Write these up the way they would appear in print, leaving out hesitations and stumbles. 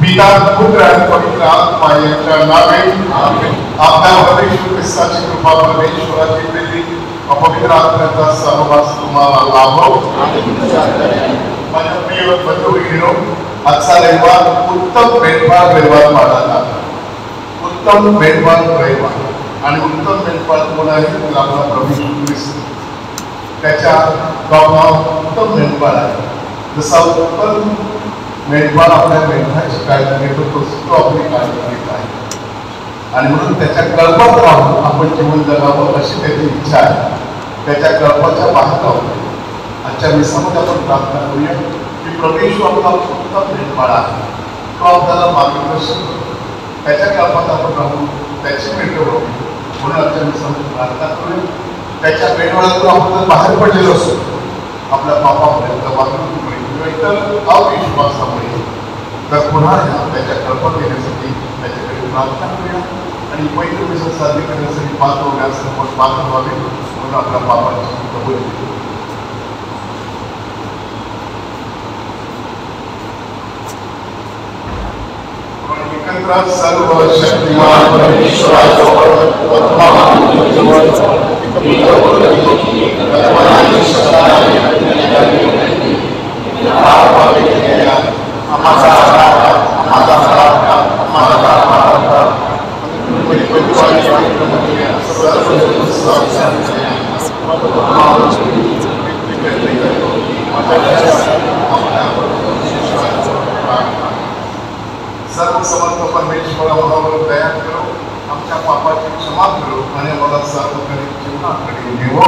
पिता पुत्र आणि पवित्र आत्मा यांच्या नावे आपल्या परमेश्वर ख्रिस्ताची कृपा, परमेश्वराची प्रीती, अपवित्र आत्म्याचा सहवास तुम्हाला लाभो. माझ्या प्रिय बंधू भगिनींनो, आजचा रविवार उत्तम मेंढपाळ रविवार मानला जातो. उत्तम मेंढपाळ रविवार आणि उत्तम मेंढपाळ कोण आहे तर आपला प्रभू ख्रिस्त. त्याच्या नाव उत्तम मेंढपाळ आहे. जसा उत्तम मेंढपाळ आपल्या मेंढराची काळजी घेतो तो आपली काळजी घेत आहे आणि म्हणून त्याच्या कल्पात राहून आपण जीवन जगावं अशी त्याची इच्छा आहे. त्याच्या कल्पाच्या बाहेर राहून आजच्या मिसामध्ये आपण प्रार्थना करूया की परमेश्वर आपला उत्तम मेंढपाळ आहे. तो आपल्याला मार्गदर्शन करतो. त्याच्या कल्पात आपण राहून त्याची मेंढ होतो. म्हणून आजच्या मिसामध्ये प्रार्थना करूया. त्याच्या मेंढपाळातून आपण जर बाहेर पडलेलो असतो आपल्या पापापर्यंत, वागणुकीमुळे किंवा इतर अविश्वासामुळे, तर पुन्हा त्याच्या कल्पना देण्यासाठी त्याच्याकडे प्रार्थना करूया आणि पवित्र मिशन साजरी करण्यासाठी पात्र होण्यास पात्र व्हावे म्हणून आपल्या पापाची कबूल केली. एकत्र सर्व शक्तिमान परमेश्वराजवळ सर्व समर्थ परमेश्वरावर दया करो, आमच्या पापाची क्षमा करो आणि आम्हाला सर्वकडे जीवनाकडे नेवो.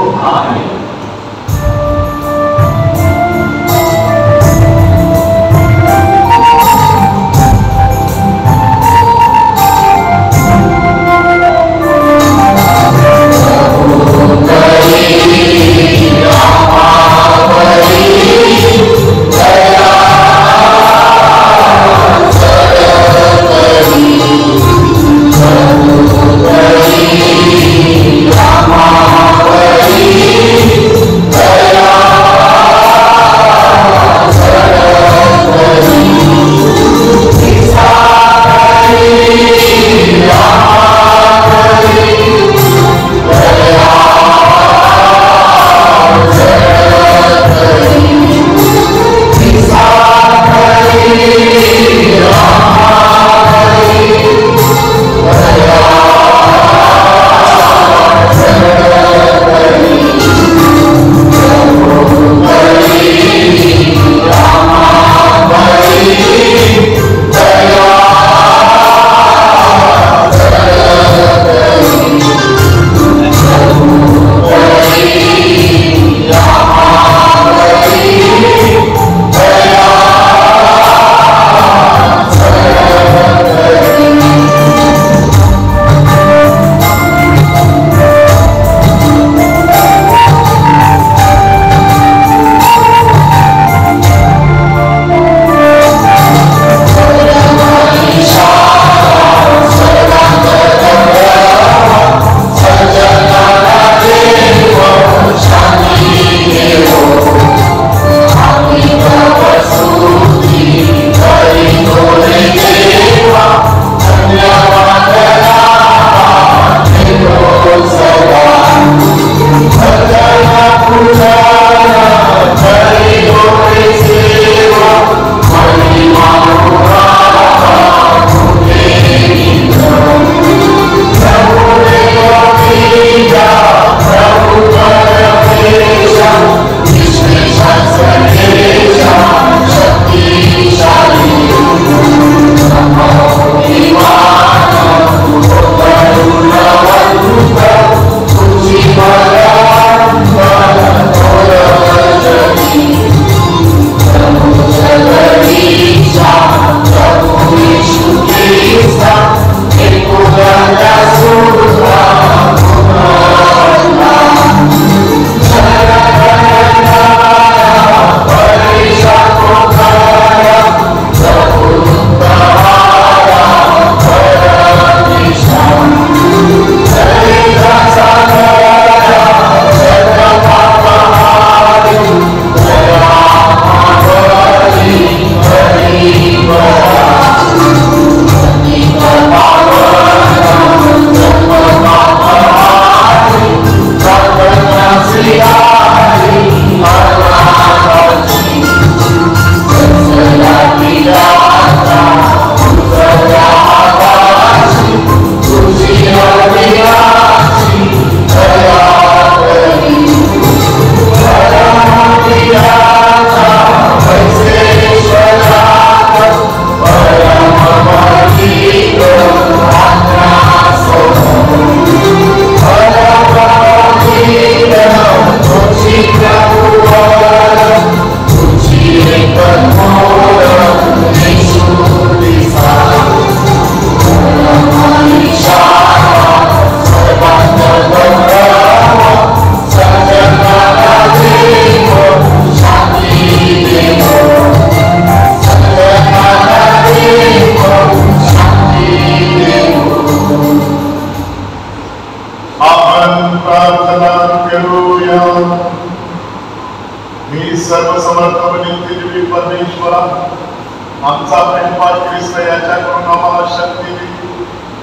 अजिबात ख्रिस्त याच्याकडून आम्हाला शक्ती दे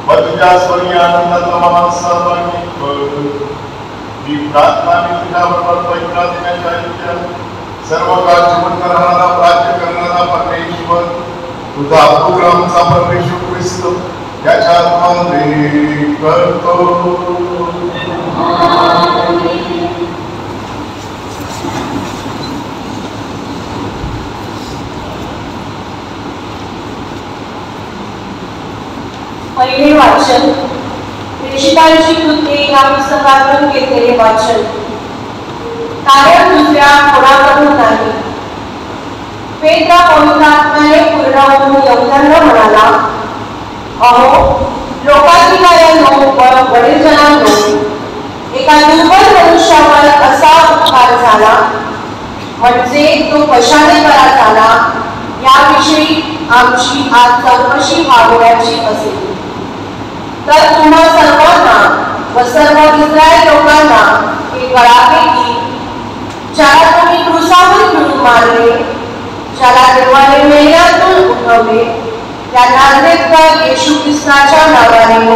व तुझ्या स्वर्गीय आनंदात आम्हाला सहभागी कर. मी प्रार्थना मी तुझ्याबरोबर पवित्र दिनाच्या ऐक्या सर्व काळ जिवंत राहणारा राज्य करणारा परमेश्वर तुझा पुत्रांचा परमेश्वर ख्रिस्त याच्यामध्ये करतो. पहिले वाचन प्रेषितांची कृत्ये या पुस्तकातून घेतलेले वाचन. कारण दुसऱ्या कोणाकडून नाही. पेत्र पवित्र आत्म्याने पूर्ण होऊन यहुद्यांना म्हणाला, अहो लोकाधिकाऱ्यांनो व वडीलजनांनो, एका दुर्बल मनुष्यावर असा उपकार झाला म्हणजे तो कशाने बरा झाला याविषयी आमची आज चौकशी व्हावयाची असेल. तर तुम्हा सर्वांना व सर्व इस्रायल लोकांना हे कळावे की ज्याला तुम्ही क्रूसावर घेऊन मारले, ज्याला देवाने मेल्यातून उठवले, त्या नाझरेतकर येशू ख्रिस्ताच्या नावाने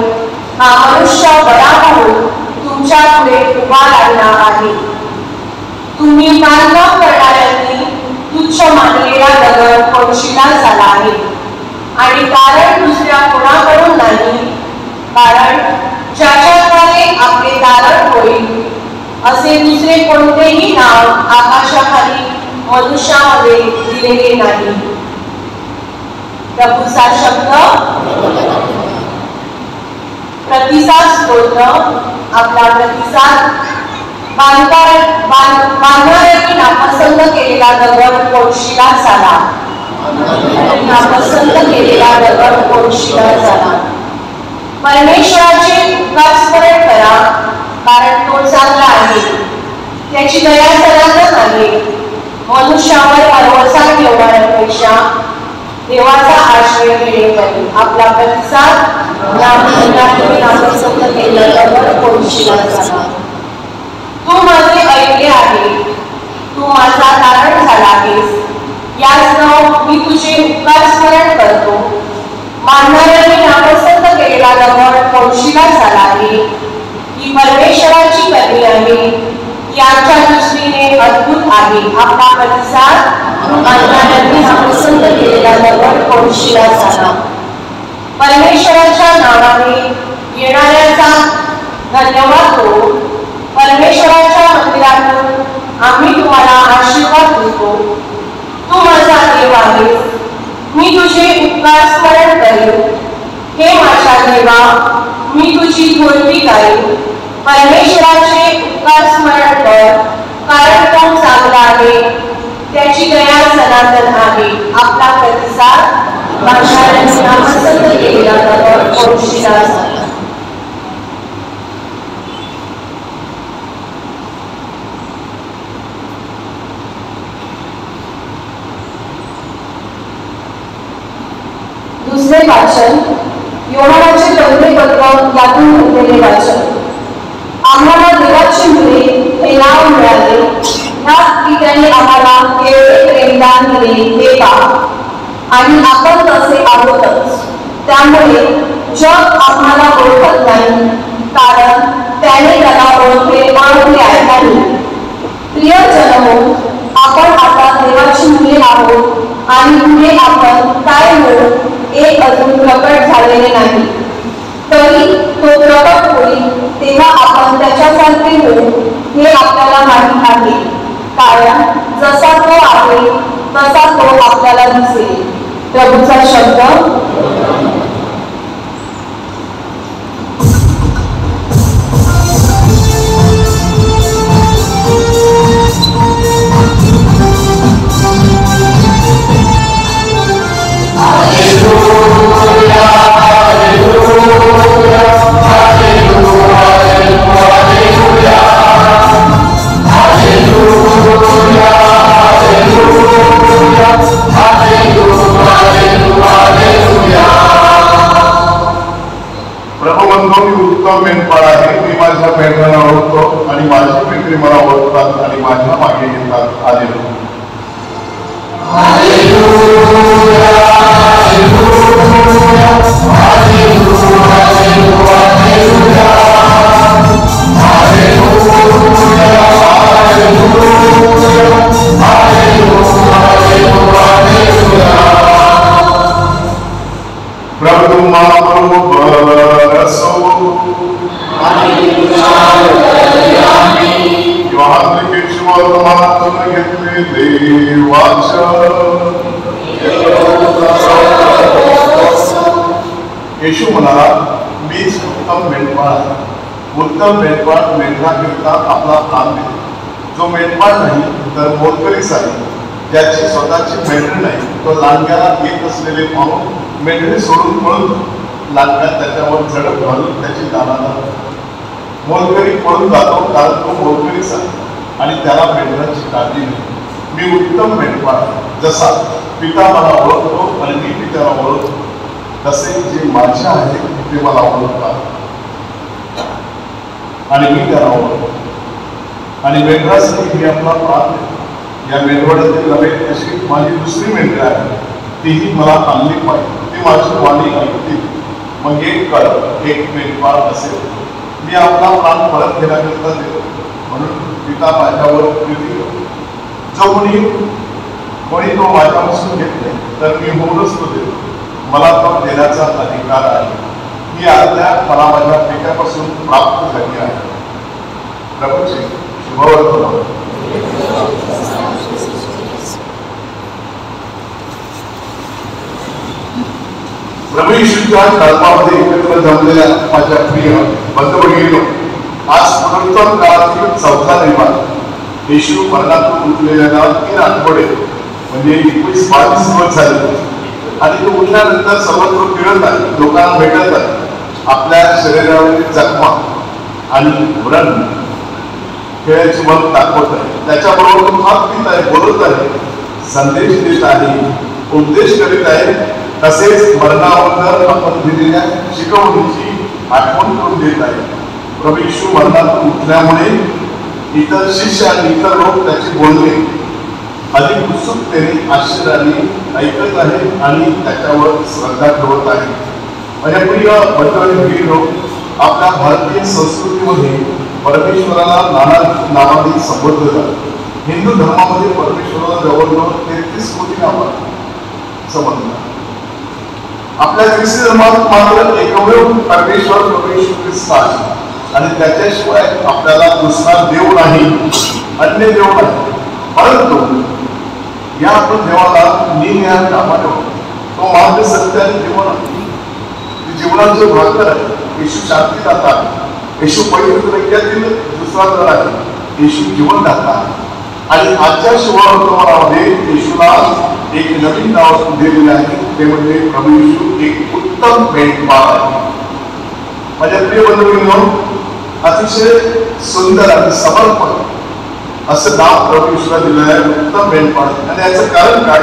हा मनुष्य बरा होऊन तुमच्या पुढे उभा राहिला आहे. तुम्ही बांधकाम करणाऱ्यांनी तुच्छ मानलेला दगड कोळशीला झाला आहे आणि कारण दुसऱ्या कोणाकडून नाही. कारण ज्याच्याद्वारे आपले तारण होईल असे दुसरे कोणतेही नाव आकाशाखाली मनुष्यामध्ये दिलेले नाही. प्रभूचा शब्द. प्रतिसाद स्तोत्र. आपला प्रतिसाद. बांधणाऱ्यांनी नापसंत केलेला दगड कोळशीला झाला. नापसंत केलेला दगड कोळशीला झाला. परमेश्वराचे उपकार स्मरण करा, कारण तो चांगला आहे, त्याची दया सनातन आहे. मनुष्यावर भरोसा ठेवणाऱ्यांपेक्षा देवाचा आश्रय घेणे बरे. आपला प्रतिसाद. नापसंत केलेला दगड कोळशीला झाला. तू माझे ऐकले आहे, तू माझा तारण झाला आहेस, यास्तव मी तुझे उपकार स्मरण करतो. बांधणाऱ्यांनी नापसंत केलेला दगड कोळशीला झाला आहे, ही परमेश्वराची करणी आहे, याच्या दृष्टीने अद्भुत आहे. आपला प्रतिसाद. बांधणाऱ्यांनी नापसंत केलेला दगड कोळशीला झाला. परमेश्वराच्या नावाने येणाऱ्याचा धन्यवाद हो. परमेश्वराच्या मंदिरातून आम्ही तुम्हाला आशीर्वाद देतो. तू माझा देव आहेस, मी तुझे उपकार स्मरण करेन. हे माझ्या देवा, मी तुझी स्तुती गाईन. परमेश्वराचे उपकार स्मरण कर, कारण तो चांगला आहे, त्याची दया सनातन आहे. आपला प्रतिसाद. बांधणाऱ्यांनी नापसंत केलेला दगड कोळशीला झाला. दुसरे वाचन योहानाचे पहिले पत्र यातून घेतलेले वाचन. आम्हाला देवाची मुले हे नाव मिळाले, ह्यात की त्याने आम्हाला केवढे प्रेमदान दिले हे पहा, आणि आपण तसे आहोतच. त्यामुळे जग आम्हाला ओळखत नाही, कारण त्याने त्याला ओळखले नाही. प्रियजनो, आपण आता देवाची मुले आहोत आणि पुढे आपण काय होऊ हे अजून प्रकट झालेले नाही. तरी तो प्रकट होईल तेव्हा आपण त्याच्यासारखे होऊ हे आपल्याला माहित आहे, कारण जसा तो आहे तसा तो आपल्याला दिसेल. प्रभूचा शब्द. Hallelujah, hallelujah, hallelujah. तुम्हाबरोबर असो. वर्तमानातून घेतलेले वाचन. येशू म्हणाला, मीच उत्तम मेंढपाळ आहे. उत्तम मेंढपाळ मेंढराकरिता आपला प्राण देतो. जो मेंढपाळ नाही तर मोलकरीच आहे, ज्याची स्वतःची मेंढरी नाही, तो लांडग्याला येत असलेले पाहून मेंढरी सोडून पळून लांडगा त्याच्यावर झडप घालून त्याची दाना जातो. मोलकरी पळून जातो कारण तो मोलकरीच आहे आणि त्याला मेंढराची काळजी नाही. मी उत्तम मेंढपाळ, जसा पिता मला ओळखतो आणि मी पित्याला ओळखतो, तसे जे माझे आहे ते मला ओळखतात आणि मी त्याला ओळखतो. आणि मेंढरासाठी मी आपला प्राण देतो. या मेंढवड्यातील रमेश अशी माझी दुसरी मेंढरी आहे, तीही मला आणली पाहिजे. ती माझी वाणी ऐकतील. मग एक कर, एक मेंढपाळ असेल. मी आपला प्राण परत घेण्याकरिता देतो, म्हणून पिता माझ्यावर प्रीती करतो. जो कोणी तो माझ्यापासून घेत नाही तर मी होऊनच तो देतो. मला तो देण्याचा अधिकार आहे. ही आज्ञा मला माझ्या पित्यापासून प्राप्त झाली आहे. प्रभूचे शुभवर्तमान. प्रभू येशूच्या कल्पामध्ये एकत्र जमलेल्या माझ्या प्रिय बंधू-भगिनींनो, आज पुनरुत्थान काळातील चौथा रविवार. येशू मरणातून उठलेल्या 3 आठवडे म्हणजे 21-22 दिवस झाले आणि तो उठल्यानंतर सर्वत्र फिरत आहे, लोकांना भेटत आहे, आपल्या शरीरावरील जखमा आणि व्रण खेळाची मत दाखवत आहे. त्याच्याबरोबर तो खात पित आहे, बोलत आहे, संदेश देत आहे, उपदेश करीत आहे. तसेच मरणावर आपण दिलेल्या शिकवणीची आठवण करून देत आहे. प्रभू येशू मरणातून उठल्यामुळे इतर शिष्य आणि इतर लोक त्याचे बोलणे अधिक उत्सुकतेने आश्चर्याने ऐकत आहे आणि त्याच्यावर श्रद्धा ठेवत आहे. माझ्या प्रिय बंधू-भगिनींनो, आपल्या भारतीय संस्कृतीमध्ये परमेश्वराला नाना नावाने संबोधलं जातं. हिंदू धर्मामध्ये परमेश्वराला जवळजवळ 33 कोटी नावं समजतात. आपल्या ख्रिस्ती धर्मात मात्र एकमेव परमेश्वर प्रभू येशू ख्रिस्त आहे आणि त्याच्याशिवाय आपल्याला दुसरा देव नाही, अन्य देव नाही. परंतु या आपण देवाला निन्या कामाने तो मार्ग सत्य आणि जीवन आहे. जीवनाचे भाकर आहे. येशू शांतीदाता आहे. येशू पवित्र रक्तातील दुसरा दर आहे. येशू जीवनदाता आहे. आणि आजच्या शुभवर्तमानामध्ये येशूला एक नवीन नाव दिलेले आहे, ते म्हणजे प्रभू येशू एक उत्तम मेंढपाळ आहे. माझ्या प्रिय बंधूंनो, अतिशय सुंदर आणि समर्पण असं नाव प्रभू येशूला दिलेलं आहे, उत्तम मेंढपाळ. आणि याचं कारण काय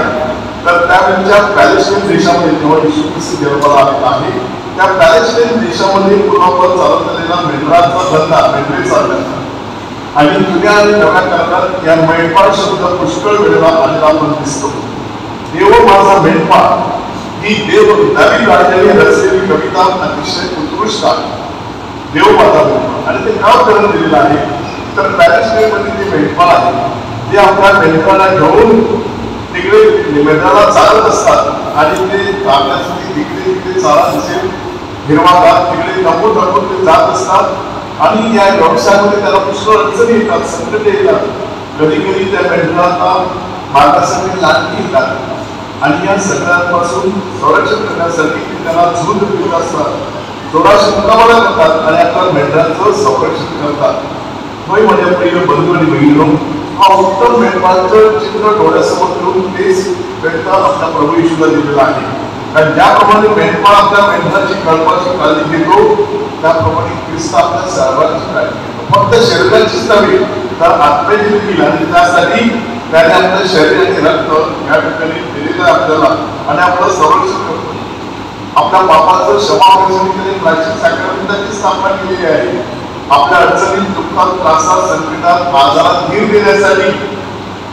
तर त्यावेळच्या पॅलेस्टाईन देशामध्ये जेव्हा येशू ख्रिस्त जन्माला आलेला आहे, त्या पॅलेस्टाईन देशामध्ये पूर्वापार चालत आलेला मेंढराचा धंदा, मेंढरी चालण्याचा आणि जुन्या आणि नव्या काळात या मेंढपाळ शब्द पुष्कळ वेळेला आलेला आपण दिसतो. देव माझा मेंढपाळ ही देव नवी गाजलेली रचलेली कविता अतिशय उत्कृष्ट आहे. देव माझा मेंढपाळ. आणि ते नाव करून दिलेलं आहे तर पॅलेस्टाईनमध्ये जे मेंढपाळ आहे ते आपल्या मेंढराला घेऊन तिकडे मेंढराला चालत असतात आणि ते चालण्यासाठी तिकडे तिकडे चालत असेल हिरवागार तिकडे नमून नमून ते जात असतात. आणि या व्यवसायामध्ये त्याला पुष्कळ अडचणी येतात, संकट येतात. कधी कधी त्या मेंढराला मार्गासाठी लाटणी येतात आणि या सगळ्यांपासून संरक्षण करण्यासाठी त्याला झुंज देत असतात, जोराशी मुकाबला करतात आणि आपल्या मेंढराचं संरक्षण करतात. होय माझ्या प्रिय बंधू आणि बहिणींनो, हा उत्तम मेंढपाळाचं चित्र डोळ्यासमोर ठेवून तेच मेंढपाळ आपल्या प्रभू येशूला दिलेला आहे. कारण ज्याप्रमाणे मेंढपाळ आपल्या मेंढराची कल्पाची काळजी घेतो, त्याप्रमाणे ख्रिस्त आपल्या सर्वांची काळजी घेतो. फक्त शरीराचीच नव्हे तर आत्म्याची देखील. आणि त्यासाठी त्याने आपल्या शरीराचे रक्त या ठिकाणी दिलेलं आपल्याला आणि आपलं संरक्षण करतो. आपल्या पापाचं क्षमा करण्यासाठी त्याने प्राचीन साखरपंथाची स्थापना केलेली आहे. आपल्या अडचणीत, दुःखात, त्रासात, संकटात, आजारात धीर देण्यासाठी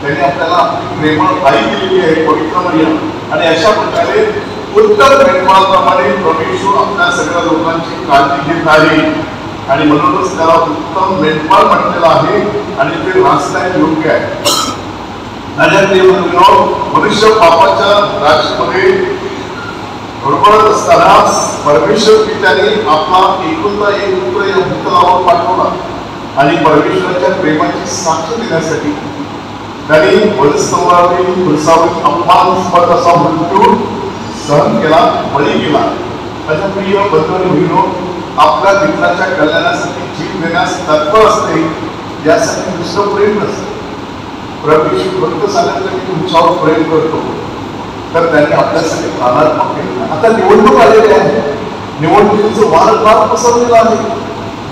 त्यांनी आपल्याला आपली प्रेमळ आई दिलेली आहे, पवित्र मरियम. आणि अशा प्रकारे उत्तम मेंढपाळाप्रमाणे प्रभू येशू आपल्या सगळ्या लोकांची काळजी घेत आहे आणि म्हणूनच त्याला उत्तम मेंढपाळ म्हटलेलं आहे आणि ते वाचण्यास योग्य आहे. मनुष्य पापाच्या राशीमध्ये धडपडत असताना परमेश्वर पित्याने आपला एकुलता एक पुत्र या भूतलावर पाठवला आणि परमेश्वराच्या प्रेमाची साक्ष देण्यासाठी त्यांनी वधस्तंभावरील खुर्सावरील अपमानास्पद असा मृत्यू सहन केला, बळी केला. माझ्या प्रिय बंधू, आपल्या मित्राच्या कल्याणासाठी जीव देण्यास तत्पर असते, यासाठी दुसरं प्रेम नसते. प्रभू येशू फक्त सांगितलं की तुमच्यावर प्रेम करतो, तर त्यांनी आपल्यासाठी प्राणार्पण केलं. आता निवडणूक आलेली आहे, निवडणुकीचं वारंवार पसरलेलं आहे.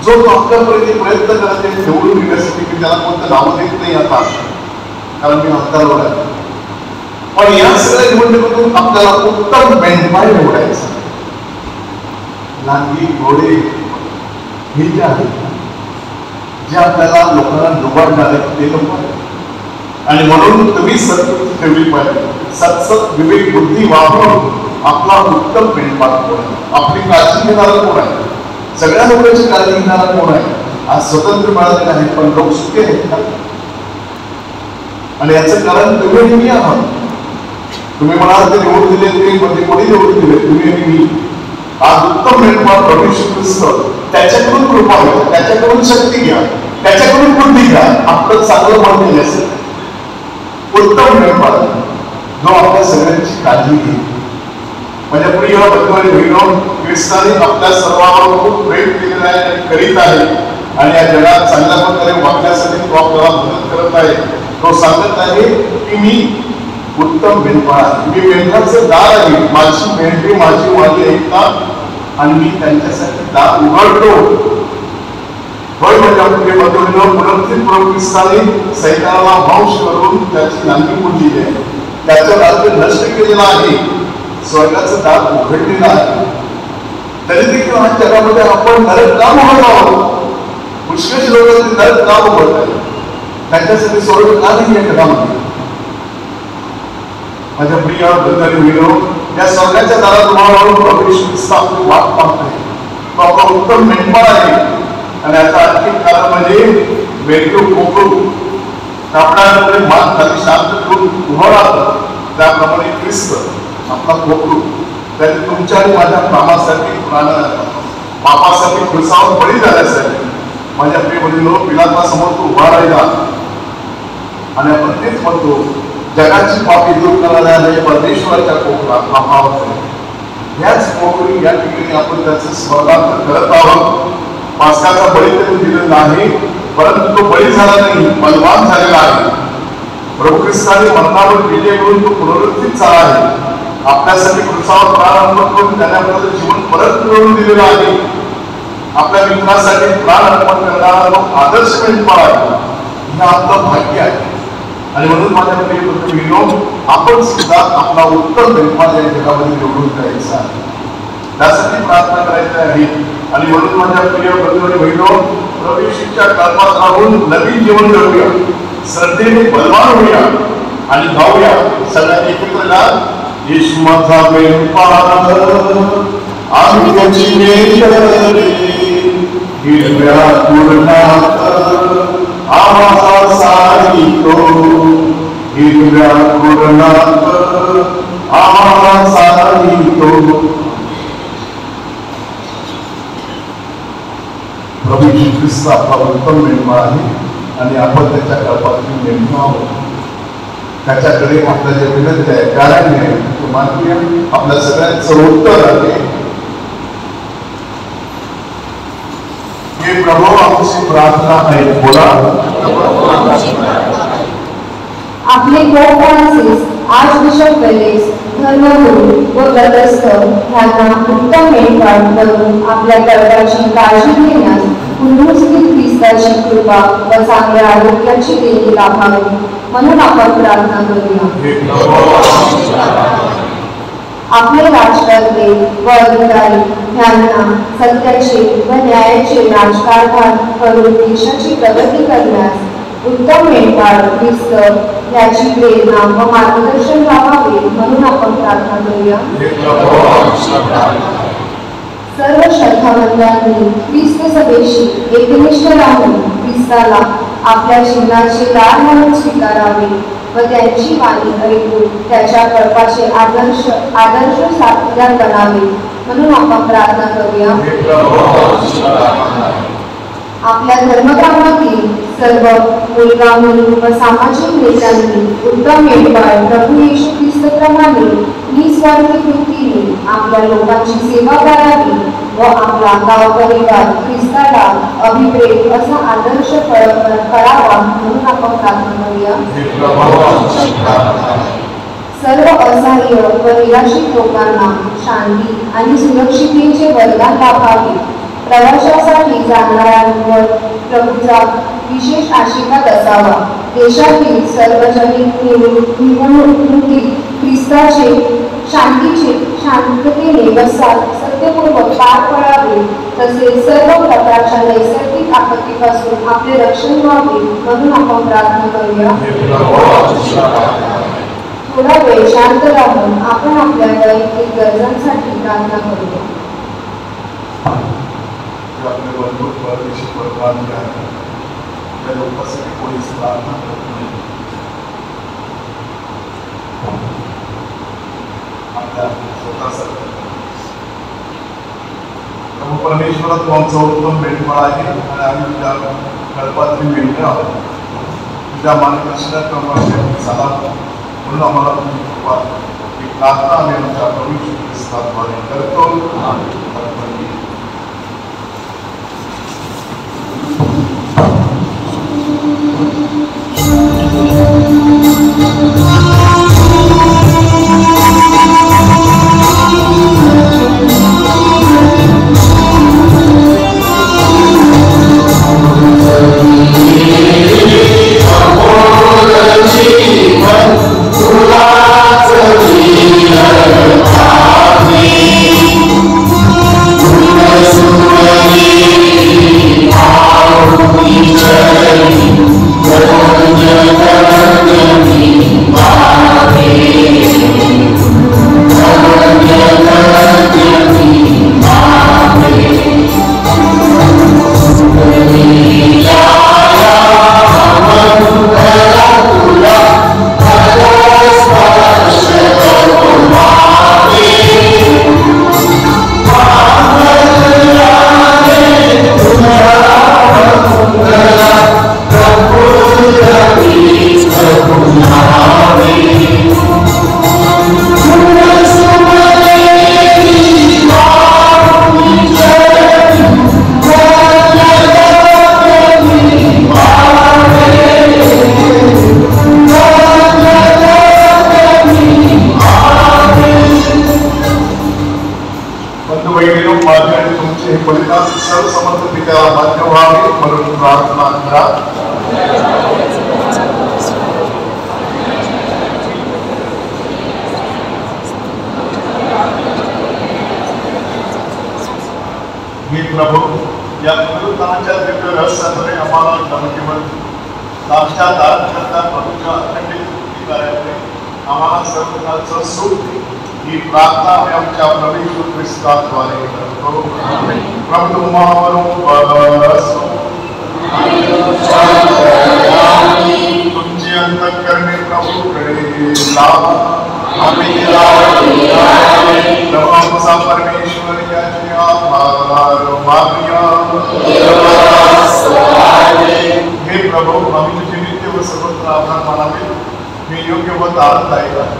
जो आपल्यापर्यंत प्रयत्न करत आहे निवडून घेण्यासाठी, मी त्याला कोणतं नाव देत नाही आता, कारण मी हक्कावर आहे. पण या सगळ्या निवडणुकीतून आपल्याला उत्तम मेंढपाळ निवडायचं. नांगी घोडे हे जे आहेत, जे आपल्याला लोकांना लुबाडणारे ते लोक आहेत. आणि म्हणून तुम्ही सत्य ठेवली पाहिजे. सत्सत विवेक बुद्धी वापरून आपला उत्तम मेंढपाळ कोण आहे, आपली काळजी घेणारा कोण आहे, सगळ्या लोकांची काळजी घेणारा कोण आहे. आज स्वतंत्र मिळालेलं आहे, पण लोक सुखी आहेत का? आणि याचं कारण तुम्ही मी आहात. तुम्ही म्हणाल ते निवडून दिले, ते मध्ये कोणी निवडून दिले? तुम्ही आणि मी. आज उत्तम मेंढपाळ प्रभू येशू ख्रिस्त, त्याच्याकडून कृपा घ्या, त्याच्याकडून शक्ती घ्या, त्याच्याकडून बुद्धी घ्या, आपलं चांगलं मन देण्यासाठी. उत्तम मेंढपाळ जो आपल्या सगळ्यांची काळजी घेईल. माझ्या प्रिय बंधू, ख्रिस्ताने आपल्या सर्वांवर खूप प्रेम केलेलं आहे आणि करीत आहे. आणि या जगात चांगल्या प्रकारे वागण्यासाठी तो आपल्याला मदत करत आहे. तो सांगत आहे की मी उत्तम मेंढपाळ आहे, मी मेंढराचं दार आहे. माझी मेंढरी माझी वाली ऐकतात आणि मी त्यांच्यासाठी दार उघडतो. होय माझ्या प्रिय बंधूंनो, पुनरुत्थित प्रभू ख्रिस्ताने सैतानाला वंश करून त्याची नांदी मोडलेली आहे, त्याचं राज्य नष्ट केलेलं आहे, स्वर्गाचं दार उघडलेलं आहे. तरी देखील आज जगामध्ये आपण नरक का उघडत आहोत? पुष्कळ लोक नरक का उघडत आहेत? त्यांच्यासाठी स्वर्ग का नाही या जगामध्ये? माझ्या प्रिय बंधू, या स्वर्गाच्या दारात तुम्हाला प्रभू येशू ख्रिस्त आपली वाट पाहत आहे. तो आपला उत्तम मेंढपाळ आहे. आणि याचा आणखी कारण म्हणजे मेंढरू कोकरू कापडामध्ये मान खाली शांत करून उभं राहतं, त्याप्रमाणे ख्रिस्त आपला कोकरू त्याने तुमच्या आणि माझ्या कामासाठी पापासाठी खुर्सावर बळी झाल्यासाठी माझ्या प्रिय बंधूंनो, पिलातासमोर तो उभा राहिला. आणि आपण तेच म्हणतो, जगाची पापी दूर करणाऱ्या परमेश्वराच्या कोकणात आहोत. ह्याच कोकणी या ठिकाणी आपण त्याचं स्मरणार्थ करत आहोत. पास्काचा बळी त्यांनी दिलेला आहे, परंतु तो बळी झाला नाही, बलवान झालेला आहे. प्रभू ख्रिस्ताने मरणावर विजय करून तो पुनरुत्थित झाला आहे. आपल्यासाठी खुर्सावर प्राण अर्पण करून त्याने आपल्याला जीवन परत मिळवून दिलेलं आहे. आपल्या मित्रासाठी प्राण अर्पण करणारा लोक आदर्श मेंढपाळ आहे. हे आपलं भाग्य आहे. आणि म्हणून माझ्या प्रिय बंधू, आपण सुद्धा आपला उत्तम मेंढपाळ या जगामध्ये निवडून द्यायचा आहे, त्यासाठी प्रार्थना करायची आहे. आणि म्हणून माझ्या प्रिय बंधू आणि बहिणो, प्रभू येशूच्या कल्पात राहून नवीन जीवन जगूया, श्रद्धेने बलवान होऊया आणि गाऊया सगळ्यांनी एकत्र गा. येशू माझा मेंढपाळ, आम्ही त्याची मेंढरे, हिरव्या कुरणात आम्हाला सारितो, हिरव्या कुरणात आम्हाला सारितो. प्रभू येशू ख्रिस्त आपला उत्तम मेंढपाळ आहे आणि आपण त्याच्या कल्पातून मेंढू आहोत. त्याच्याकडे आपल्या जे विनंती आहे, कारण आहे, तो मानवीय आपल्या सगळ्यांचं उत्तर आहे. हे प्रभू आमची प्रार्थना आहे. बोला. आपले पोप फ्रान्सिस, आर्चबिशप वेलेस, धर्मगुरू व ग्रंथस्थ यांना उत्तम मेंढपाळ बनवून आपल्या कर्ताची काळजी घेण्यास पुनरुस्थित ख्रिस्ताची कृपा व चांगल्या आरोग्याची देणगी लाभावी म्हणून आपण प्रार्थना करूया. आपले राजकर्ते व अधिकारी यांना सत्याचे व न्यायाचे राजकारभार करून देशाची प्रगती करण्यास उत्तम मेंढपाळ ख्रिस्त याची प्रेरणा व मार्गदर्शन लाभावे म्हणून आपण प्रार्थना करूया. सर्व श्रद्धावंतांनी ख्रिस्त सभेशी एकनिष्ठ राहून ख्रिस्ताला आपल्या जीवनाचे दार म्हणून स्वीकारावे व त्यांची वाणी ऐकून त्याच्या कल्पाचे आदर्श साथीदार बनावे म्हणून आपण प्रार्थना करूया. आपल्या धर्मकामातील सर्व मुलगा मुली व सामाजिक नेत्यांनी उत्तम मेंढपाळ प्रभू येशू ख्रिस्तप्रमाणे निस्वार्थी वृत्तीने आपल्या लोकांची सेवा करावी व आपला गाव परिवार ख्रिस्ताला अभिप्रेत असा आदर्श करावा म्हणून आपण प्रार्थना करूया. सर्व असहाय्य व निराश्रित लोकांना शांती आणि सुरक्षिततेचे वरदान लाभावे. प्रवासासाठी जाणाऱ्यांवर प्रभूचा विशेष आशीर्वाद असावा. देशातील सार्वजनिक निवडणुकीत ख्रिस्ताचे शांततेने व सत्यपूर्वक पार पडावे. तसेच सर्व प्रकारच्या नैसर्गिक आपत्तीपासून आपले रक्षण व्हावे म्हणून आपण प्रार्थना करूया. थोडा वेळ शांत राहून आपण आपल्या वैयक्तिक गरजांसाठी प्रार्थना करूया. आपले बंधू परदेशी परवानगी आहे त्या लोकांसाठी कोणीच प्रार्थना करत नाही. आपल्या स्वतःसाठी प्रभू परमेश्वरा तू आमचा उत्तम मेंढपाळ आहे आणि आम्ही तुझ्या कळपातली मेंढ्या आहोत. तुझ्या मार्गदर्शनाप्रमाणे चाला म्हणून आम्हाला तुझी कृपा ही प्रार्थना आम्ही आमच्या प्रभू येशू ख्रिस्ताद्वारे करतो. प्रभू या पुनरुत्थानाच्या दिव्य रहस्याद्वारे आम्हाला केवळ साक्षात्कारकर्ता प्रभूच्या अखंडित स्तुती करायचे आम्हाला सर्व प्रकारचं सुख दे. ही प्रार्थना आम्ही आमच्या प्रभू येशू ख्रिस्ताद्वारे करतो. प्रभू तुम्हावर बरसो. तुमची अंतःकरणे प्रभूकडे लावा. प्रभू आमचा परमेश्वर याचे आभार मानूया. हे प्रभू आम्ही तुझे नित्य व सर्वत्र आभार मानावे. मी योग्य व आनंददायक आहे.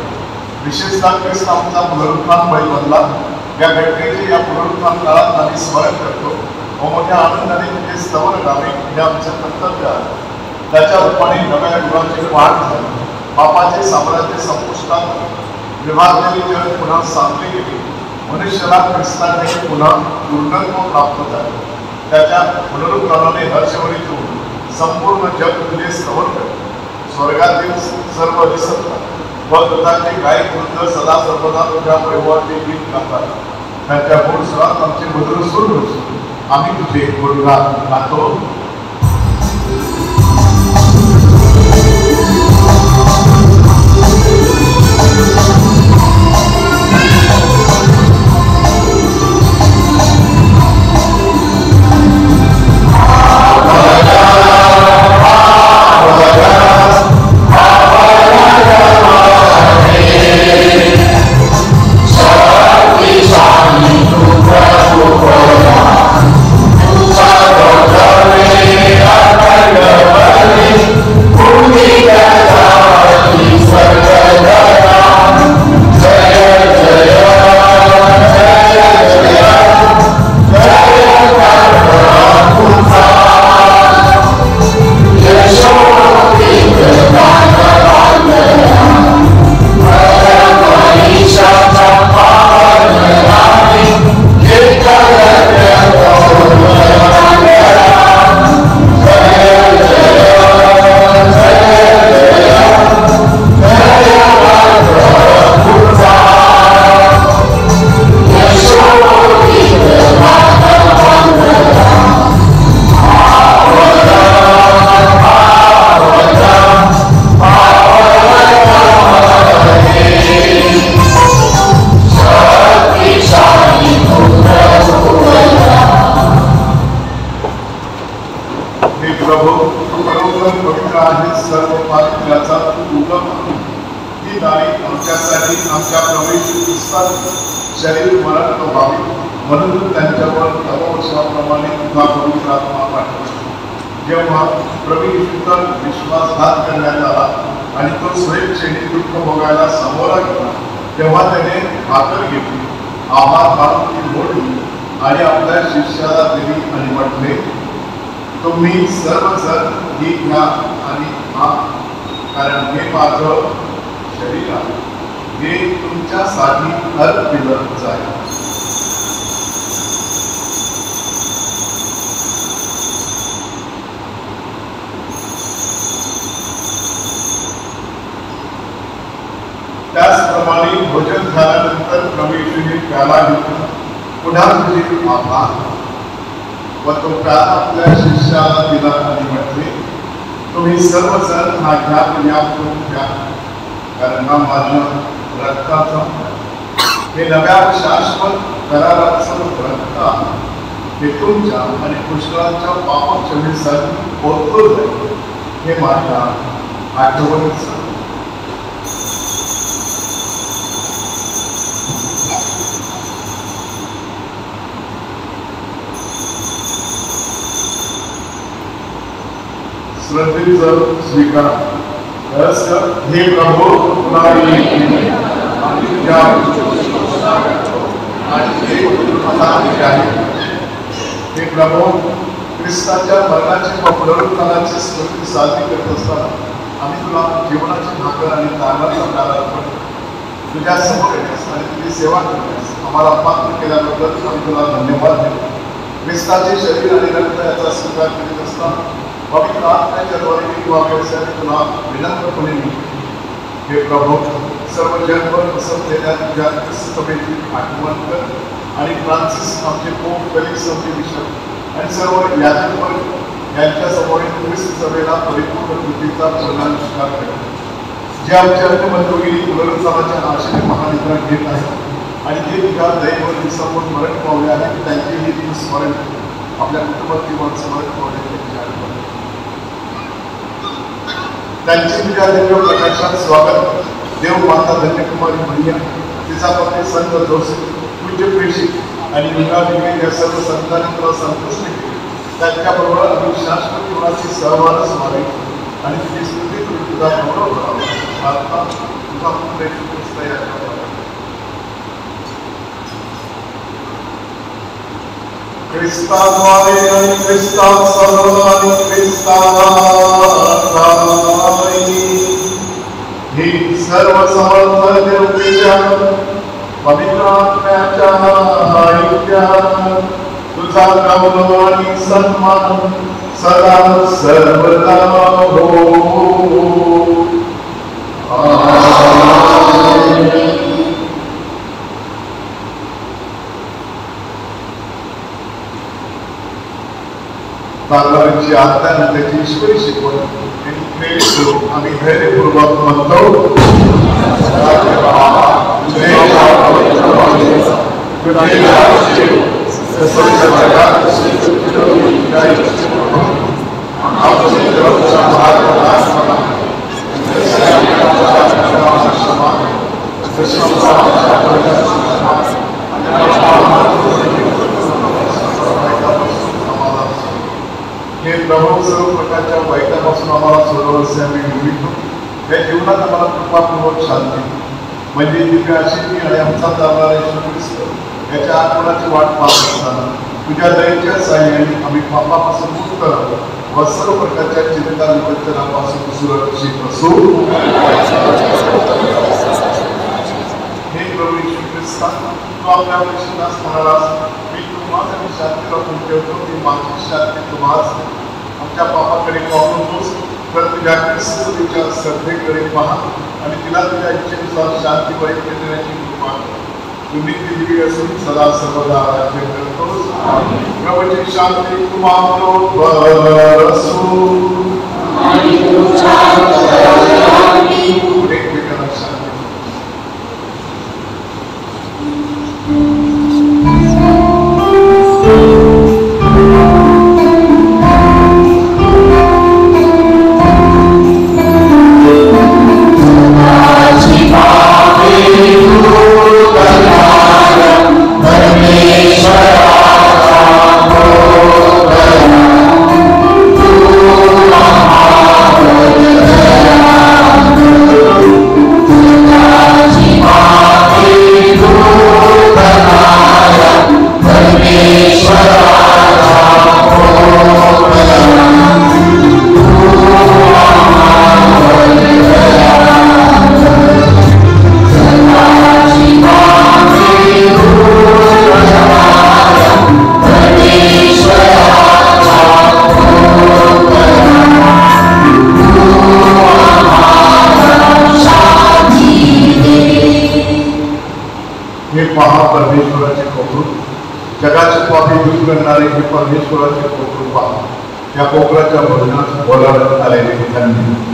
विशेषतः ख्रिस्त आमचा पुनरुत्थान बळी बनला या घटनेचे या पुनरुत्थान काळात आम्ही स्मरण करतो व मोठ्या आनंदाने तुझे स्तवन गावे हे आमचे कर्तव्य आहे. त्याच्या रूपाने नव्या युगाची वाढ झाली. पापाचे साम्राज्य संपुष्टात विभागलेले जग पुन्हा साधले गेले. मनुष्याला ख्रिस्ताने पुन्हा पूर्णत्व प्राप्त झाले. त्याच्या पुनरुत्थानाने हर्षवरी होऊन संपूर्ण जग तुझे स्तवन करते. स्वर्गातील सर्व विसरतात व दुधाचे गायक वृद्ध सदा सर्वदा तुझ्या परिवाराचे गीत गातात. त्यांच्या गुण स्वरात आमचे मधुर सूर होतो. आम्ही तुझे गुणगान गातो. Shall we shine? म्हणून तू त्यांच्यावर नववर्षाप्रमाणे तुझा पवित्र आत्मा पाठवला. जेव्हा प्रभू येशूचा विश्वासघात करण्यात आला आणि तो स्वेच्छेने दुःख भोगायला सामोरा गेला, तेव्हा त्याने भाकर घेतली, आभार मानून ती मोडली आणि आपल्या शिष्याला दिली आणि म्हटले, तुम्ही सर्वजण ही घ्या आणि खा, कारण हे माझं शरीर आहे, हे तुमच्यासाठी अर्पिलं जाईल. त्याचप्रमाणे भोजन झाल्यानंतर प्रभू येशूने प्याला घेतला, पुन्हा तुझे आभार व तो प्याला आपल्या शिष्याला दिला आणि म्हटले, तुम्ही सर्वजण हा घ्या या करून घ्या, कारण हा माझ्या रक्ताचा, हे नव्या शाश्वत कराराचं रक्त आहे, हे तुमच्या आणि पुष्कळांच्या पापक्षमेसाठी ओतलं जाईल, हे माझ्या आठवणीचं. श्रद्धेचं स्वीकार. हे प्रभू हे प्रभू ख्रिस्ताच्या मरणाची व पुनरुत्थानाची स्मृती साजरी करत असताना आम्ही तुला जीवनाची भाकर आणि तारणाचा प्याला अर्पण तुझ्या समोर येण्यास आणि तुझी सेवा करण्यास आम्हाला पात्र केल्याबद्दल आम्ही तुला धन्यवाद देतो. ख्रिस्ताचे शरीर आणि रक्त याचा स्वीकार करीत असताना पवित्र आत्म्याच्या द्वारे किंवा व्यवसायाने तुला विनम्रपणे मिळते. हे प्रभू सर्व जगभर पसरलेल्या तुझ्या ख्रिस्त सभेची आठवण कर आणि फ्रान्सिस आमचे पोप फेलिक्स आमचे बिशप आणि सर्व याजक यांच्या समोरील ख्रिस्त सभेला परिपूर्ण कृतीचा प्रधानष्कार कर. जे आमच्या अंतमंतोगिरी पुनरुत्थानाच्या आशेने महानिद्रा घेत आहेत आणि जे तुझ्या दयेवर दिवसावर मरण पावले आहेत त्यांचेही तू स्मरण आपल्या कुटुंबातील स्मरण पावले त्यांचे तुझ्या दिव्य प्रकाशात स्वागत. देव माता धन्यकुमारी मरिया, तिचा पती संत जोसेफ, पूज्य प्रेषित आणि निघालेले या सर्व संतांनी तुला संतुष्ट केले. त्यांच्याबरोबर आम्ही शाश्वत जीवनाची सहवास व्हावी आणि तुझी स्तुती करून तुझा गौरव करावा. आता तुझा पुत्र येशू ख्रिस्त याच्या ख्रिस्ताद्वारे आणि ख्रिस्तासह आणि ख्रिस्ताद्वारे ही सर्व समर्थ देवतेच्या पवित्र आत्म्याच्या ऐक्यात तुझा गौरव आणि सन्मान सदा सर्वदा हो. बालकांची आज्ञा आणि त्याची ईश्वरी शिकवण आम्ही धैर्यपूर्वक म्हणतो. हे प्रभू सर्व प्रकारच्या वाईटापासून आम्हाला सोडवण्याचे आम्ही निमित्तो. या जीवनात आम्हाला कृपापूर्वक शांती म्हणजे दिव्य आशीर्वाद आणि आमचा जाणारा येशू ख्रिस्त याच्या आगमनाची वाट पाहत असताना तुझ्या दयेच्या साहाय्याने आम्ही पापापासून मुक्त व सर्व प्रकारच्या चिंता विपत्तीपासून सुरक्षित असू. हे प्रभू येशू ख्रिस्ता, तू आपल्या परिशुद्धास म्हणालास, मी तुम्हाला शांती राखून ठेवतो, मी माझी शांती तुम्हास. आमच्या पापाकडे पाहू नकोस, तर तुझ्या ख्रिस्ताच्या श्रद्धेकडे पहा आणि तिला तुझ्या इच्छेनुसार शांती वाईट देण्याची कृपा कर. तुम्ही दिली असून सदा सर्वदा राज्य करतोस. प्रभूची शांती तुम्हाबरोबर असो. एकमेकांना शांती. परमेश्वर जगाचे पापी दूर करणारे हे परमेश्वराचे कृपा या कोकराच्या भजनात बोलावण्यात आलेले धन्य.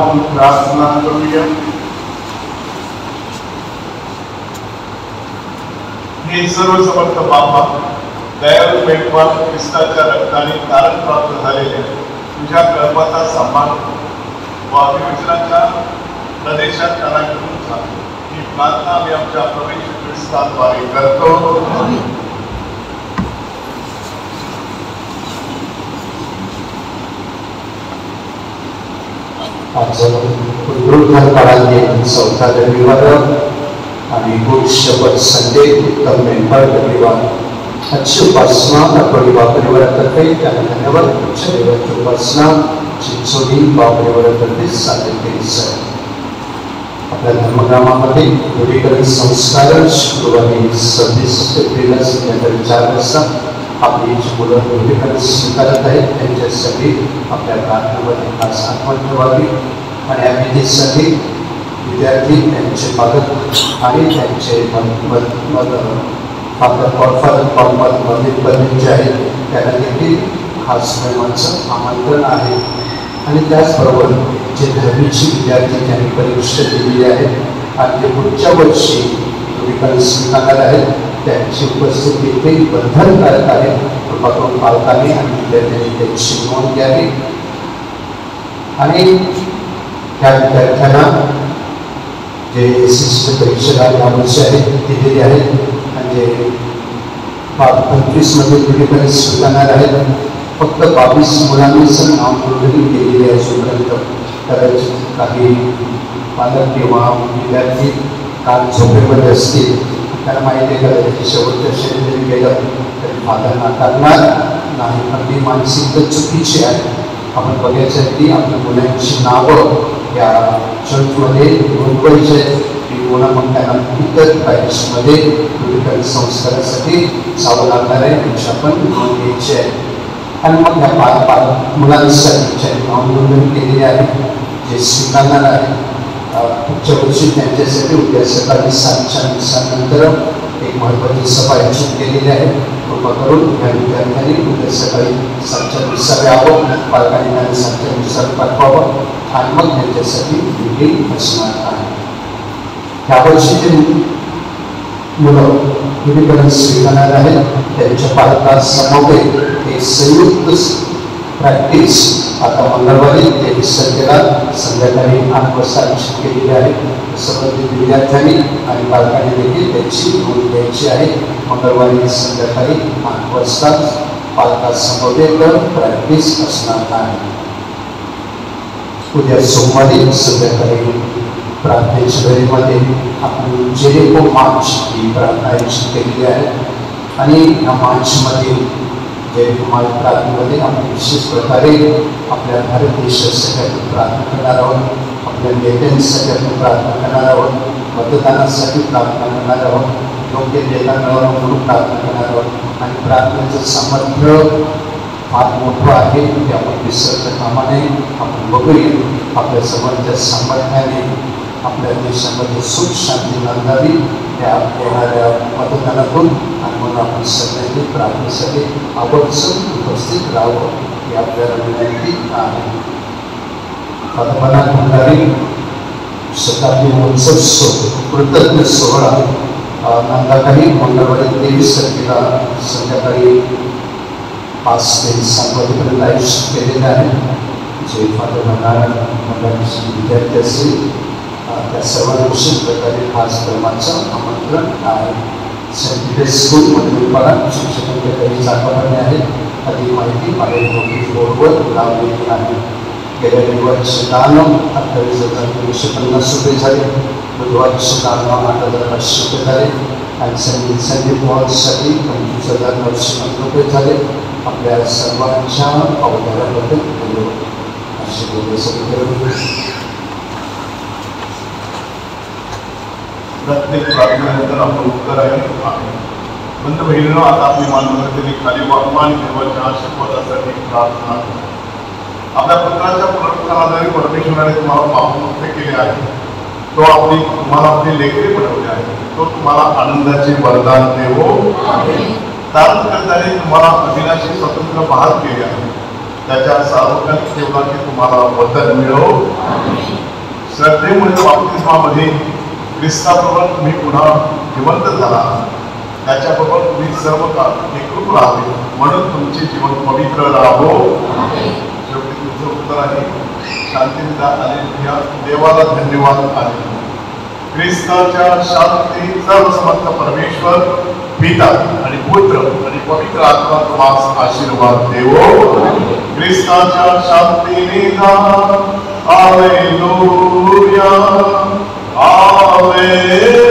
आपण प्रार्थना करूया. हे सर्व समर्थ बाबा, दयाळू मेंढपाळ, ख्रिस्ताच्या रक्ताने तारण प्राप्त झालेल्या तुझ्या कल्पाचा सन्मान व अभिवचनाच्या प्रदेशात त्यांना घेऊन जातो. ही प्रार्थना आम्ही आमच्या प्रभू येशू ख्रिस्ताद्वारे करतो. आज पुनरुत्थान काळातील 4था रविवार आणि गुड शपथ संडे उत्तम मेंढपाळ रविवार. आजची उपासना आपली बापरीवरातर्फे त्यांना धन्यवाद. तुमच्या देवाची उपासना चिंचोली बापरीवरातर्फे सादर केली जाईल. आपल्या धर्मग्रामामध्ये दृढीकरण संस्कार शुक्रवारी 26 एप्रिलला संध्याकाळी 4 वाजता आपली जी मुलं दृढीकरण स्वीकारत आहेत त्यांच्यासाठी आपल्या प्रार्थनेमध्ये खास आठवण ठेवावी. आणि या विधीसाठी विद्यार्थी, त्यांचे पालक आणि त्यांचे मधील जे आहेत त्यांना देखील खास प्रेमाचं आमंत्रण आहे. आणि त्याचबरोबर जे दहावीची विद्यार्थी ज्यांनी परीक्षा दिलेली आहेत आणि जे पुढच्या वर्षी दृढीकरण स्वीकारणार आहेत त्यांची उपस्थिती देखील बंधनकारक आहे. कृपा करून पालकांनी आणि विद्यार्थ्यांनी त्याची नोंद घ्यावी. आणि त्या विद्यार्थ्यांना जे SSC परीक्षेला यावर्षी आहेत दिलेली आहेत आणि जे 25 मध्ये दृढीकरण स्वीकारणार आहेत फक्त 22 मुलांनीच नाव नोंदणी केलेली आहे अजूनपर्यंत. कदाचित काही पालक किंवा विद्यार्थी काल झोपेमध्ये असतील, त्यांना माहिती आहे कदाचित शेवटच्या श्रेणी जरी गेलं तरी फादर नाकारणार नाही. पण ती मानसिकता चुकीची आहे. आपण बघायचं आहे की आपल्या मुलांची नावं या चर्चमध्ये नोंदवायची आहेत की कोणा मग त्यांना इतर पॅरिसमध्ये दृढीकरण संस्कारासाठी जावं लागणार आहे याची आपण नोंद घ्यायची आहे. आणि मग ह्या मुलांसाठी ज्यांनी नाव नोंदणी केलेली आहे जे स्वीकारणार आहे पुढच्या वर्षी त्यांच्यासाठी उद्या सकाळी 7च्या नंतर एक महत्त्वाची सभा आयोजित केलेली आहे. कृपा करून या विद्यार्थ्यांनी उद्या सकाळी 7च्या यावं, पालकांनी त्यांना 7च्या पाठवावं आणि मग त्यांच्यासाठी मीटिंग असणार आहे. यावर्षी जे मुलं दृढीकरण स्वीकारणार आहेत त्यांच्या पालकांसमवेत एक संयुक्त प्रॅक्टिस आता मंगळवारी 23 तारखेला संध्याकाळी 8 वाजता आयोजित केलेली आहे. संबंधित विद्यार्थ्यांनी आणि पालकांनी देखील त्याची नोंद घ्यायची आहे. मंगळवारी संध्याकाळी 8 वाजता पालकांसमवेत प्रॅक्टिस असणार आहे. उद्या सोमवारी संध्याकाळी प्रार्थनेच्या वेळेमध्ये आपण जेरेको मार्च ही प्रार्थना आयोजित केलेली आहे. आणि या मार्चमध्ये जेरेको मार्च प्रार्थनेमध्ये आपण विशेष प्रकारे आपल्या भारत देशासाठी आपण प्रार्थना करणार आहोत. आपल्या नेत्यांसाठी आपण प्रार्थना करणार आहोत. मतदानासाठी प्रार्थना करणार आहोत. योग्य नेता मिळवणं म्हणून प्रार्थना करणार आहोत. आणि प्रार्थनेचं सामर्थ्य फार मोठं आहे ते आपण विसरता कामा नये. आपण बघूया आपल्या समर्थच्या सामर्थ्याने आपल्या देशामध्ये सुख शांती नांदावी त्या येणाऱ्या मतदानातून. आणि म्हणून आपण सगळ्यांनी प्रार्थनेसाठी आवर्जून उपस्थित राहावं ही आपल्याला विनंती आहे. पद्मनाथ भंडारी शताब्दी महोत्सव कृतज्ञ सोहळा नंदाखाली मंगळवारी 23 तारखेला संध्याकाळी 5 ते 7 वाजेपर्यंत आयोजित केलेले आहे. जे फादर भंडारी विद्यार्थी असतील त्या सर्वांना विशेष प्रकारे खास प्रेमाचं आमंत्रण आहे. सेंट पीटर्स स्कूलमधील शिक्षकांच्या काही चाकापाणी आहेत. अधिक माहिती माझ्या नोटीस बोर्डवर लावलेली आहे. गेल्या रविवारचे दान 28,350 रुपये झाले. बुधवारचे दान 8,500 रुपये झाले. आणि संदीप मॉलसाठी 25,950 रुपये झाले. आपल्या सर्वांच्या अवधानाबद्दल धन्यवाद. असे बोलण्यासाठी प्रत्येक प्रार्थनेनंतर आपण उत्तर आहे. बंद बहिणीनं आता आपली मानवतेने खाली वापवा आणि देवाच्या आशीर्वादासाठी प्रार्थना करा. आपल्या पुत्राच्या पुनरुत्थानाद्वारे परमेश्वराने तुम्हाला पापमुक्त केले आहे. तुम्हाला आपले लेकरे बनवले आहे. तो तुम्हाला आनंदाचे वरदान देवो. तारण करताना तुम्हाला अविनाशी स्वतंत्र बहाल केले आहे. त्याच्या सार्वकालिक जीवनाची तुम्हाला वतन मिळो. श्रद्धेमुळे बाप्तिस्मामध्ये ख्रिस्ताबरोबर तुम्ही पुन्हा जिवंत झाला, त्याच्याबरोबर तुम्ही सर्व काळ एकरूप राहावे म्हणून तुमचे जीवन पवित्र राहो. शेवटी तुमचं उत्तर आहे शांतीनिदा हालेलुया. देवाला धन्यवाद आहे. ख्रिस्ताच्या शांती सर्वसमर्थ परमेश्वर पिता आणि पुत्र आणि पवित्र आत्मा तुम्हास आशीर्वाद देवो. ख्रिस्ताच्या शांतीने जा. Hallelujah hallelujah.